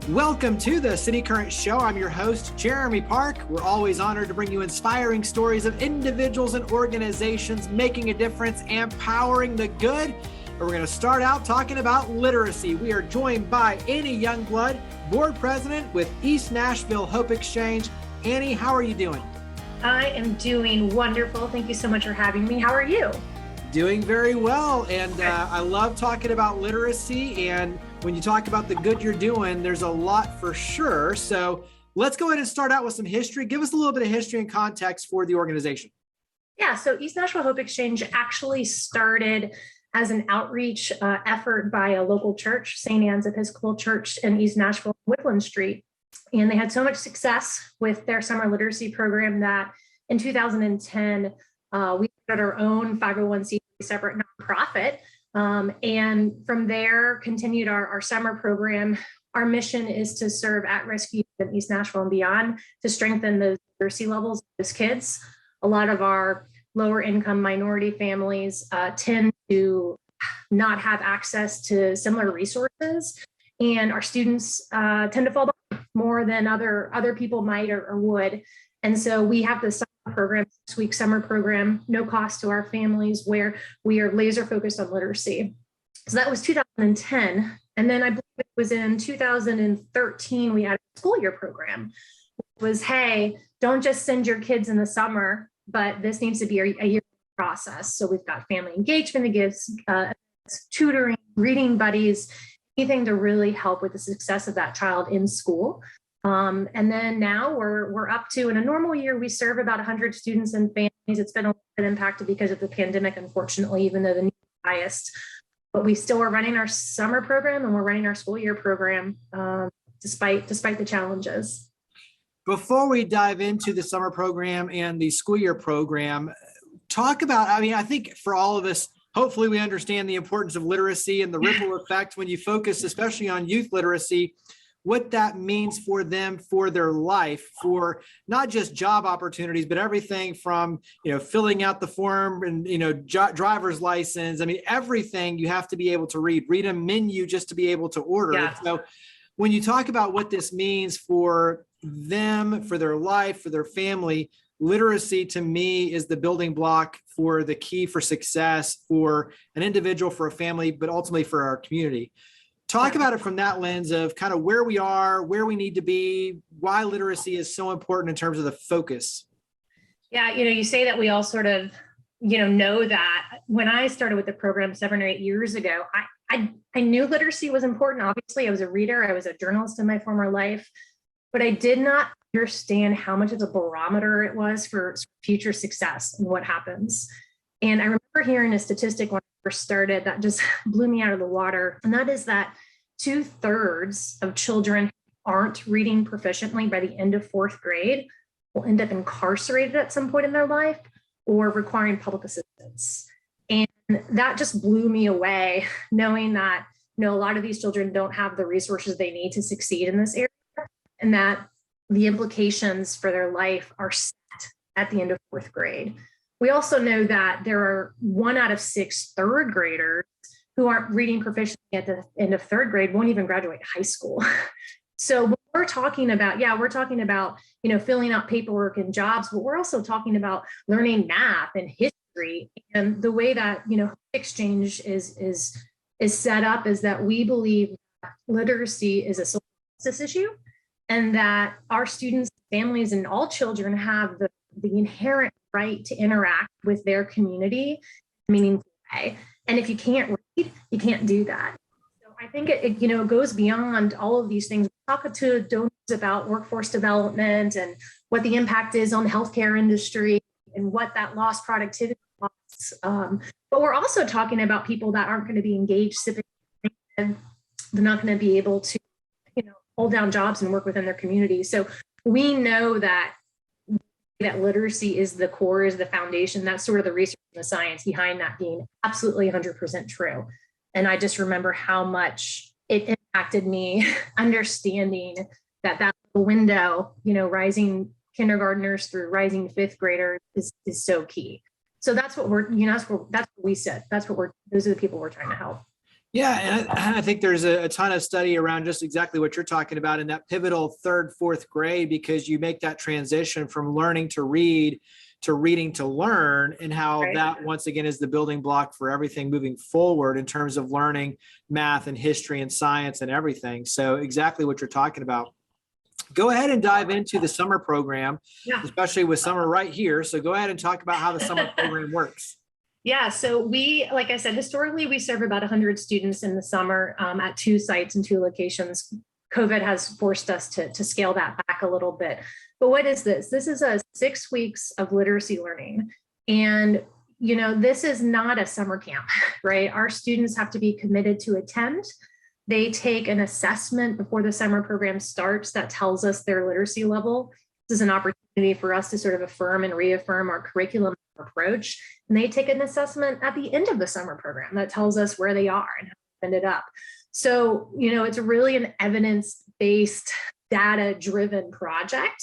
Welcome to the City Current Show. I'm your host, Jeremy Park. We're always honored to bring you inspiring stories of individuals and organizations making a difference and powering the good. We're going to start out talking about literacy. We are joined by Annie Youngblood, board president with East Nashville Hope Exchange. Annie, how are you doing? I am doing wonderful. Thank you so much for having me. How are you? Doing very well. And I love talking about literacy. And when you talk about the good you're doing, there's a lot for sure. So let's go ahead and start out with some history. Give us a little bit of history and context for the organization. Yeah, so East Nashville Hope Exchange actually started as an outreach effort by a local church, St. Anne's Episcopal Church in East Nashville, Woodland Street. And they had so much success with their summer literacy program that in 2010, we started our own 501c3 separate nonprofit. And from there, continued our summer program. Our mission is to serve at-risk youth in East Nashville and beyond to strengthen the literacy levels of those kids. A lot of our lower income minority families tend to not have access to similar resources, and our students tend to fall behind more than other people might or would. And so we have this program, 6-week summer program, no cost to our families, where we are laser focused on literacy. So that was 2010. And then I believe it was in 2013, we added a school year program. It was, hey, don't just send your kids in the summer, but this needs to be a year process. So we've got family engagement that gives tutoring, reading buddies, anything to really help with the success of that child in school. And then now we're up to, in a normal year, we serve about 100 students and families. It's been a little bit impacted because of the pandemic, unfortunately, even though the need is highest. But we still are running our summer program and we're running our school year program despite the challenges. Before we dive into the summer program and the school year program, talk about, I think for all of us, hopefully we understand the importance of literacy and the ripple effect when you focus, especially on youth literacy, what that means for them, for their life, for not just job opportunities, but everything from, filling out the form and, driver's license. I mean, everything you have to be able to read a menu just to be able to order. Yeah. So when you talk about what this means for them, for their life, for their family, literacy to me is the building block for the key for success for an individual, for a family, but ultimately for our community. Talk about it from that lens of kind of where we are, where we need to be, why literacy is so important in terms of the focus. Yeah, you say that we all sort of, know that. When I started with the program 7 or 8 years ago, I knew literacy was important. Obviously, I was a reader. I was a journalist in my former life, but I did not understand how much of a barometer it was for future success and what happens. And I remember hearing a statistic when I first started that just blew me out of the water. And that is that 2/3 of children who aren't reading proficiently by the end of 4th grade will end up incarcerated at some point in their life or requiring public assistance. And that just blew me away, knowing that, a lot of these children don't have the resources they need to succeed in this area, and that the implications for their life are set at the end of 4th grade. We also know that there are 1 out of 6 3rd graders who aren't reading proficiently at the end of 3rd grade, won't even graduate high school. So when we're talking about, filling out paperwork and jobs, but we're also talking about learning math and history. And the way that, Exchange is set up is that we believe that literacy is a social justice issue, and that our students, families, and all children have the inherent right to interact with their community in a meaningful way. And if you can't read, you can't do that. So I think it goes beyond all of these things. We talk to donors about workforce development and what the impact is on the healthcare industry and what that lost productivity costs. But we're also talking about people that aren't going to be engaged civically. They're not going to be able to, hold down jobs and work within their community. So we know that literacy is the core, is the foundation. That's sort of the research and the science behind that being absolutely 100% true. And I just remember how much it impacted me understanding that window, rising kindergartners through rising 5th graders is so key. So that's what we're, that's what we said. Those are the people we're trying to help. Yeah, and I think there's a ton of study around just exactly what you're talking about in that pivotal third, fourth grade, because you make that transition from learning to read to reading to learn, and how Right. that once again is the building block for everything moving forward in terms of learning math and history and science and everything. So exactly what you're talking about. Go ahead and dive into the summer program, Yeah. especially with summer right here. So go ahead and talk about how the summer program works. Yeah, so we, like I said, historically, we serve about 100 students in the summer at two sites and two locations. COVID has forced us to scale that back a little bit. But what is this? This is a 6 weeks of literacy learning. And, this is not a summer camp, right? Our students have to be committed to attend. They take an assessment before the summer program starts that tells us their literacy level. This is an opportunity for us to sort of affirm and reaffirm our curriculum approach. And they take an assessment at the end of the summer program that tells us where they are and how they ended up. So, it's really an evidence-based, data-driven project.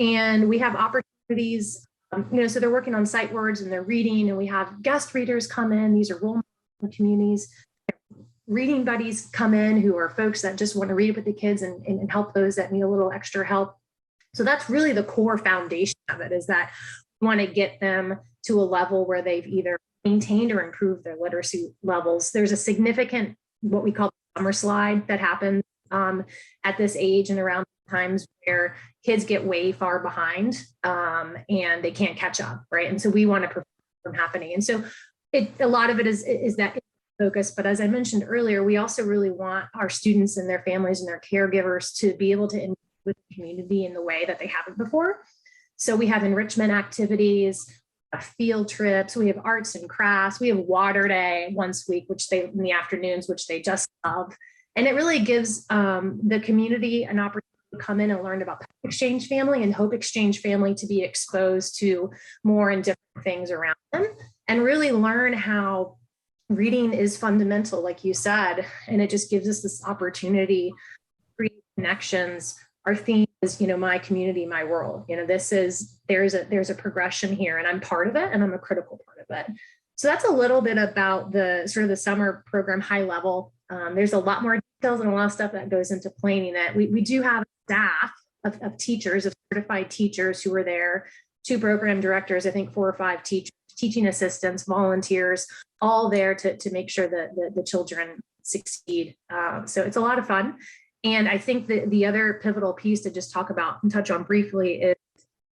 And we have opportunities, so they're working on sight words and they're reading, and we have guest readers come in. These are role model communities. Reading buddies come in who are folks that just want to read with the kids and help those that need a little extra help. So that's really the core foundation of it, is that we want to get them to a level where they've either maintained or improved their literacy levels. There's a significant, what we call the summer slide, that happens at this age and around times where kids get way far behind and they can't catch up, right? And so we want to prevent from happening. And so a lot of it is that focus. But as I mentioned earlier, we also really want our students and their families and their caregivers to be able to engage with the community in the way that they haven't before. So we have enrichment activities, field trips, we have arts and crafts, we have water day once a week, in the afternoons, which they just love. And it really gives the community an opportunity to come in and learn about Hope Exchange Family and Hope Exchange Family to be exposed to more and different things around them and really learn how reading is fundamental, like you said, and it just gives us this opportunity to create connections. Our theme is, my community, my world. There's a progression here, and I'm part of it, and I'm a critical part of it. So that's a little bit about the sort of the summer program high level. There's a lot more details and a lot of stuff that goes into planning it. We do have staff of teachers, of certified teachers who are there, 2 program directors, I think 4 or 5 teachers, teaching assistants, volunteers, all there to make sure that the children succeed. So it's a lot of fun. And I think the other pivotal piece to just talk about and touch on briefly is,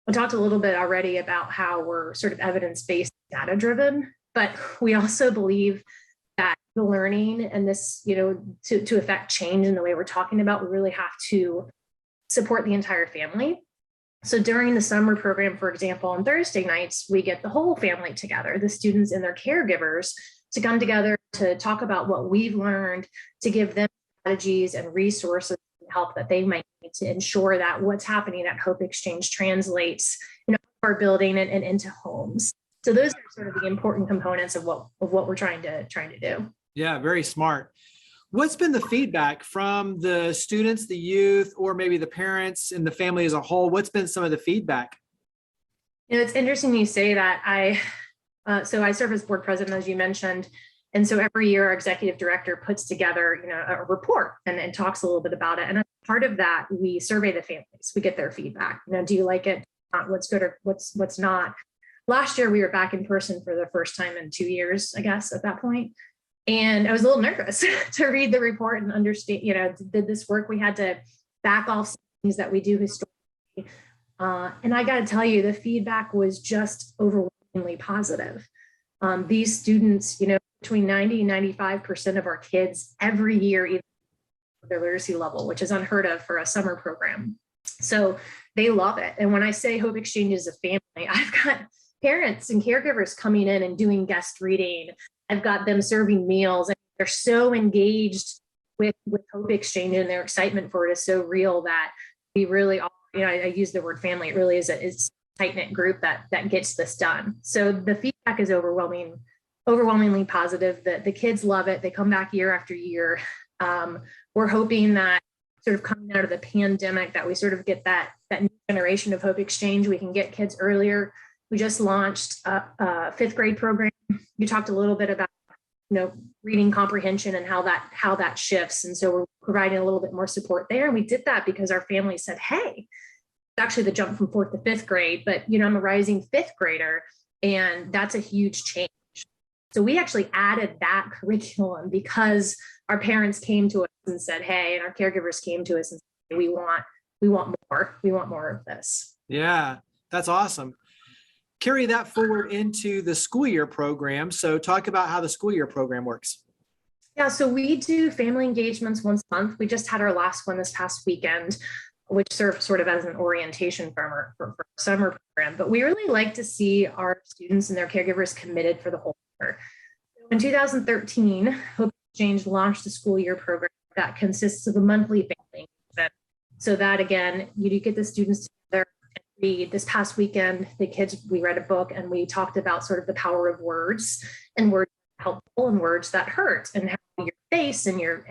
I talked a little bit already about how we're sort of evidence-based, data-driven, but we also believe that the learning and this, to affect change in the way we're talking about, we really have to support the entire family. So during the summer program, for example, on Thursday nights, we get the whole family together, the students and their caregivers, to come together to talk about what we've learned, to give them strategies and resources and help that they might need to ensure that what's happening at Hope Exchange translates our building and into homes. So those are sort of the important components of what we're trying to do. Yeah, very smart. What's been the feedback from the students, the youth, or maybe the parents and the family as a whole? What's been some of the feedback? It's interesting you say that. So I serve as board president, as you mentioned. And so every year our executive director puts together, a report and talks a little bit about it. And as part of that, we survey the families. We get their feedback. Do you like it? What's good or what's not? Last year, we were back in person for the first time in 2 years, I guess, at that point. And I was a little nervous to read the report and understand, did this work? We had to back off things that we do historically. And I got to tell you, the feedback was just overwhelmingly positive. These students, between 90 and 95% of our kids every year, even their literacy level, which is unheard of for a summer program. So they love it. And when I say Hope Exchange is a family, I've got parents and caregivers coming in and doing guest reading. I've got them serving meals, and they're so engaged with Hope Exchange, and their excitement for it is so real that we really are, I use the word family. It really is a tight-knit group that gets this done. So the feedback is overwhelmingly positive. The kids love it. They come back year after year. We're hoping that sort of coming out of the pandemic that we sort of get that new generation of Hope Exchange. We can get kids earlier. We just launched a 5th grade program. You talked a little bit about reading comprehension and how that shifts. And so we're providing a little bit more support there. And we did that because our family said, hey, actually the jump from fourth to fifth grade, but I'm a rising fifth grader, and that's a huge change. So we actually added that curriculum because our parents came to us and said, hey, and our caregivers came to us and said, we want more of this. Yeah, that's awesome. Carry that forward into the school year program. So talk about how the school year program works. Yeah, so we do family engagements once a month. We just had our last one this past weekend, which served sort of as an orientation for our summer program. But we really like to see our students and their caregivers committed for the whole year. In 2013, Hope Exchange launched the school year program that consists of a monthly family engagement. So that, again, you get the students together and read. This past weekend, we read a book and we talked about sort of the power of words, and words helpful and words that hurt, and how your face and your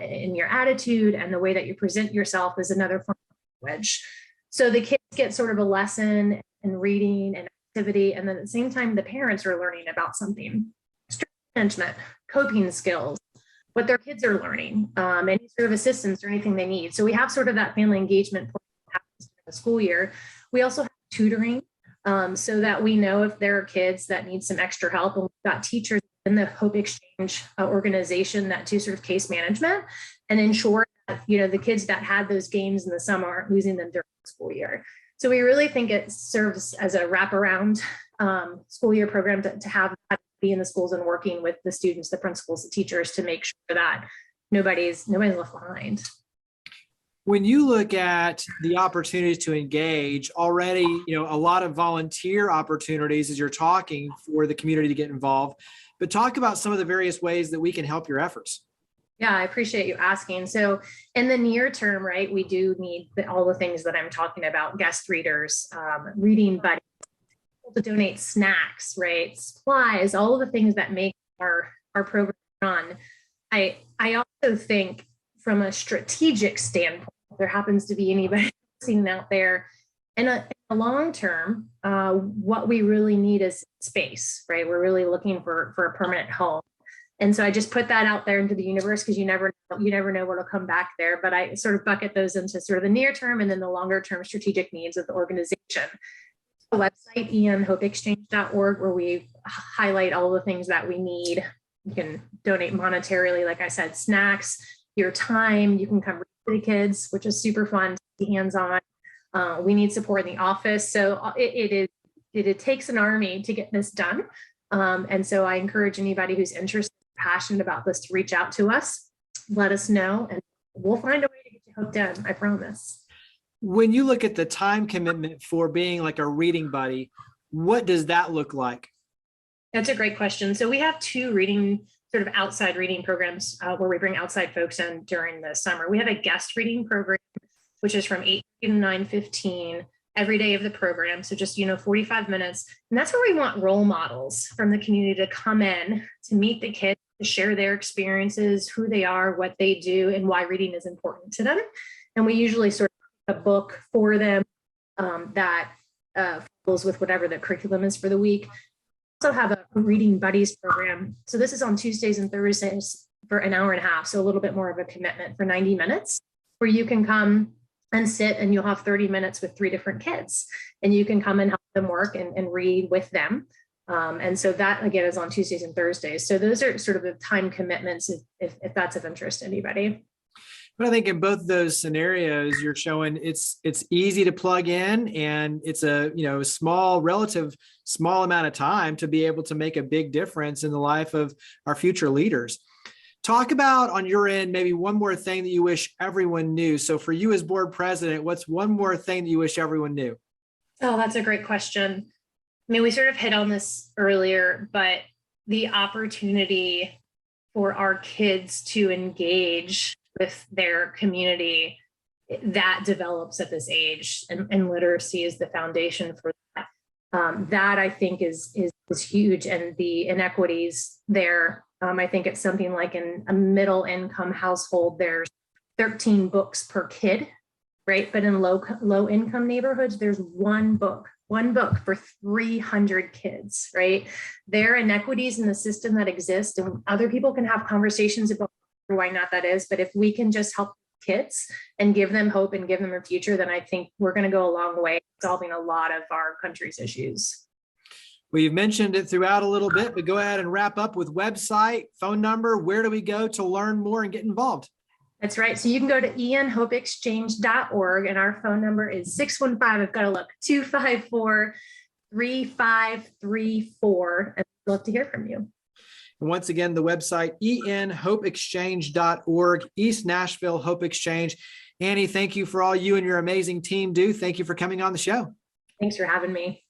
attitude and the way that you present yourself is another form of language. So the kids get sort of a lesson in reading and activity, and then at the same time, the parents are learning about something. Stress management, coping skills, what their kids are learning, any sort of assistance or anything they need. So we have sort of that family engagement in the school year. We also have tutoring, so that we know if there are kids that need some extra help, and we've got teachers in the Hope Exchange organization that do sort of case management and ensure that, the kids that had those games in the summer aren't losing them during the school year. So we really think it serves as a wraparound school year program to have that be in the schools and working with the students, the principals, the teachers to make sure that nobody's left behind. When you look at the opportunities to engage already, a lot of volunteer opportunities as you're talking for the community to get involved, but talk about some of the various ways that we can help your efforts. Yeah, I appreciate you asking. So in the near term, right, we do need all the things that I'm talking about: guest readers, reading buddies, to donate snacks, right, supplies, all of the things that make our program run. I also think from a strategic standpoint, if there happens to be anybody listening out there, in a long term, what we really need is space, right? We're really looking for a permanent home. And so I just put that out there into the universe because you never know what'll come back there. But I sort of bucket those into sort of the near term and then the longer term strategic needs of the organization. The website, enhopeexchange.org, where we highlight all the things that we need. You can donate monetarily, like I said, snacks, your time. You can come read to the kids, which is super fun to be hands-on. We need support in the office. So it takes an army to get this done. And so I encourage anybody who's interested, passionate about this, to reach out to us, let us know, and we'll find a way to get you hooked in, I promise. When you look at the time commitment for being like a reading buddy, what does that look like? That's a great question. So we have two reading, sort of outside reading programs where we bring outside folks in during the summer. We have a guest reading program, which is from 8 to 9:15 every day of the program. So just, 45 minutes. And that's where we want role models from the community to come in, to meet the kids, to share their experiences, who they are, what they do, and why reading is important to them. And we usually sort of a book for them that falls with whatever the curriculum is for the week. We also have a reading buddies program. So this is on Tuesdays and Thursdays for an hour and a half. So a little bit more of a commitment for 90 minutes, where you can come and sit and you'll have 30 minutes with 3 different kids, and you can come and help them work and read with them. And so that, again, is on Tuesdays and Thursdays. So those are sort of the time commitments if that's of interest to anybody. But I think in both those scenarios, you're showing it's easy to plug in, and it's a relative small amount of time to be able to make a big difference in the life of our future leaders. Talk about, on your end, maybe one more thing that you wish everyone knew. So for you as board president, what's one more thing that you wish everyone knew? Oh, that's a great question. I mean, we sort of hit on this earlier, but the opportunity for our kids to engage with their community that develops at this age, and literacy is the foundation for that. That I think is huge, and the inequities there. I think it's something like in a middle income household, there's 13 books per kid, right? But in low income neighborhoods, there's 1 book one book for 300 kids, right? There are inequities in the system that exist, and other people can have conversations about why not that is. But if we can just help kids and give them hope and give them a future, then I think we're going to go a long way solving a lot of our country's issues. Well, you've mentioned it throughout a little bit, but go ahead and wrap up with website, phone number. Where do we go to learn more and get involved? That's right. So you can go to enhopeexchange.org, and our phone number is 615, I've got to look, 254-3534. I'd love to hear from you. And once again, the website, enhopeexchange.org, East Nashville Hope Exchange. Annie, thank you for all you and your amazing team do. Thank you for coming on the show. Thanks for having me.